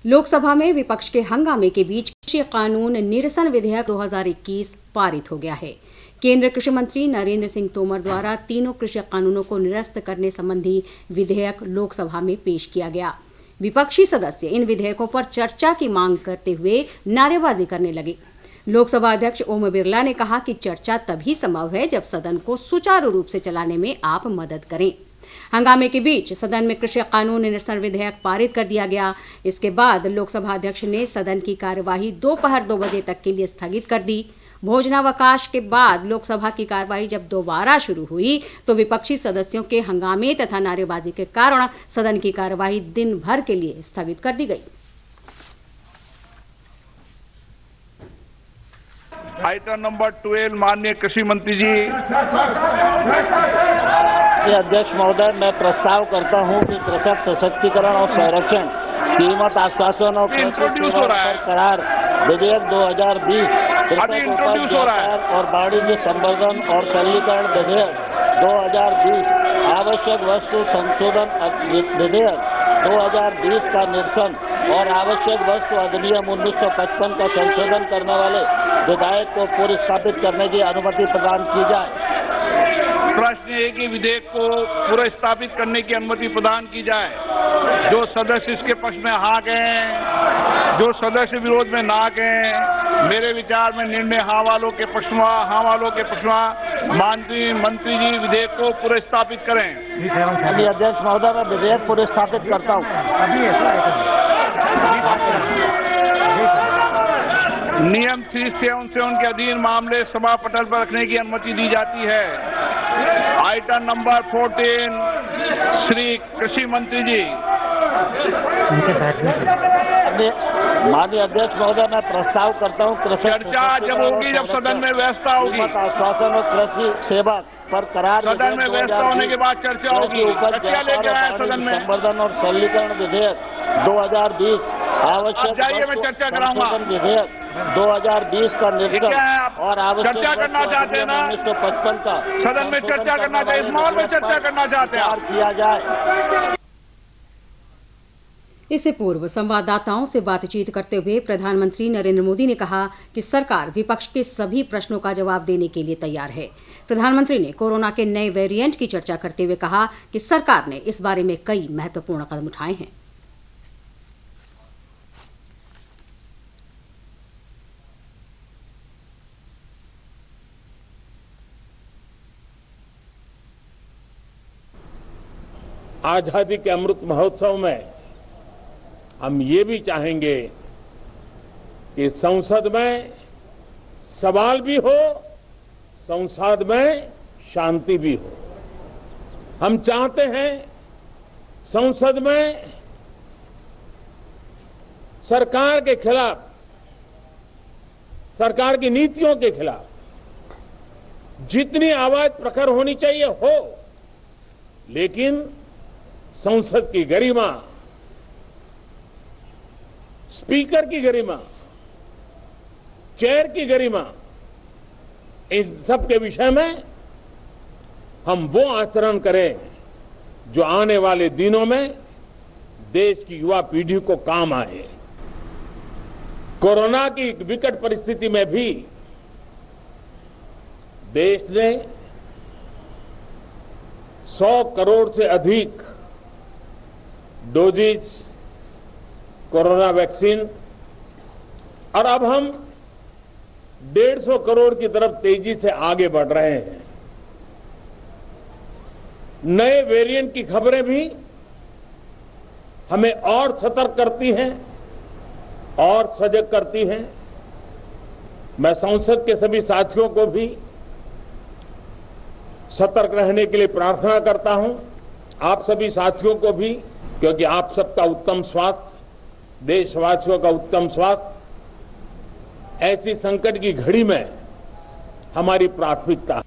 लोकसभा में विपक्ष के हंगामे के बीच कृषि कानून निरसन विधेयक 2021 पारित हो गया है। केंद्रीय कृषि मंत्री नरेंद्र सिंह तोमर द्वारा तीनों कृषि कानूनों को निरस्त करने संबंधी विधेयक लोकसभा में पेश किया गया। विपक्षी सदस्य इन विधेयकों पर चर्चा की मांग करते हुए नारेबाजी करने लगे। लोकसभा अध्यक्ष ओम बिरला ने कहा कि चर्चा तभी संभव है जब सदन को सुचारू रूप से चलाने में आप मदद करें। हंगामे के बीच सदन में कृषि कानून निरसन विधेयक पारित कर दिया गया। इसके बाद लोकसभा अध्यक्ष ने सदन की कार्यवाही दोपहर 2 बजे तक के लिए स्थगित कर दी। भोजनावकाश के बाद लोकसभा की कार्यवाही जब दोबारा शुरू हुई तो विपक्षी सदस्यों के हंगामे तथा नारेबाजी के कारण सदन की कार्यवाही दिन भर के लिए स्थगित कर दी गई। आइटम नंबर 12 माननीय कृषि मंत्री जी। अध्यक्ष महोदय, मैं प्रस्ताव करता हूं कि कृषक सशक्तिकरण और संरक्षण, कीमत आश्वासन और करार विधेयक 2020, कृषक उपज व्यापार और वाणिज्य संवर्धन और सरलीकरण विधेयक 2020, आवश्यक वस्तु संशोधन विधेयक 2020 का निरसन और आवश्यक वस्तु अधिनियम 1955 का संशोधन करने वाले विधेयक को पुनर्स्थापित करने की अनुमति प्रदान की जाए। प्रश्न है कि विधेयक को पुनर्स्थापित करने की अनुमति प्रदान की जाए। जो सदस्य इसके पक्ष में हाँ कहें, जो सदस्य विरोध में ना कहें। मेरे विचार में निर्णय हाँ वालों के पक्ष में, हाँ वालों के पक्ष में। माननीय मंत्री जी विधेयक को पुनर्स्थापित करें। अध्यक्ष महोदय, मैं विधेयक पुनर्स्थापित करता हूँ। नियम 377 के अधीन मामले सभा पटल पर रखने की अनुमति दी जाती है। आइटम नंबर 14 श्री कृषि मंत्री जी। माननीय अध्यक्ष महोदय, मैं प्रस्ताव करता हूँ चर्चा जब होगी जब सदन में व्यवस्था होगी। आश्वासन और कृषि सेवा पर करार सदन में व्यवस्था होने के बाद चर्चा होगी। चर्चा लेकर आए सदन में। संवर्धन और सरलीकरण विधेयक 2020, आवश्यक जाइए, मैं चर्चा कराऊंगा। विधेयक 2020 का निरसन और आवश्यक चर्चा करना चाहते हैं ना 1955 का सदन में चर्चा करना चाहिए। इस मामले में चर्चा करना चाहते हैं किया जाए। इससे पूर्व संवाददाताओं से बातचीत करते हुए प्रधानमंत्री नरेंद्र मोदी ने कहा कि सरकार विपक्ष के सभी प्रश्नों का जवाब देने के लिए तैयार है। प्रधानमंत्री ने कोरोना के नए वेरिएंट की चर्चा करते हुए कहा कि सरकार ने इस बारे में कई महत्वपूर्ण कदम उठाए हैं। आजादी के अमृत महोत्सव में हम ये भी चाहेंगे कि संसद में सवाल भी हो, संसद में शांति भी हो। हम चाहते हैं संसद में सरकार के खिलाफ, सरकार की नीतियों के खिलाफ जितनी आवाज प्रखर होनी चाहिए हो, लेकिन संसद की गरिमा, स्पीकर की गरिमा, चेयर की गरिमा, इन सब के विषय में हम वो आचरण करें जो आने वाले दिनों में देश की युवा पीढ़ी को काम आए। कोरोना की विकट परिस्थिति में भी देश ने 100 करोड़ से अधिक डोजेज कोरोना वैक्सीन और अब हम 150 करोड़ की तरफ तेजी से आगे बढ़ रहे हैं। नए वेरिएंट की खबरें भी हमें और सतर्क करती हैं और सजग करती हैं। मैं संसद के सभी साथियों को भी सतर्क रहने के लिए प्रार्थना करता हूं, आप सभी साथियों को भी, क्योंकि आप सबका उत्तम स्वास्थ्य, देशवासियों का उत्तम स्वास्थ्य ऐसी संकट की घड़ी में हमारी प्राथमिकता है।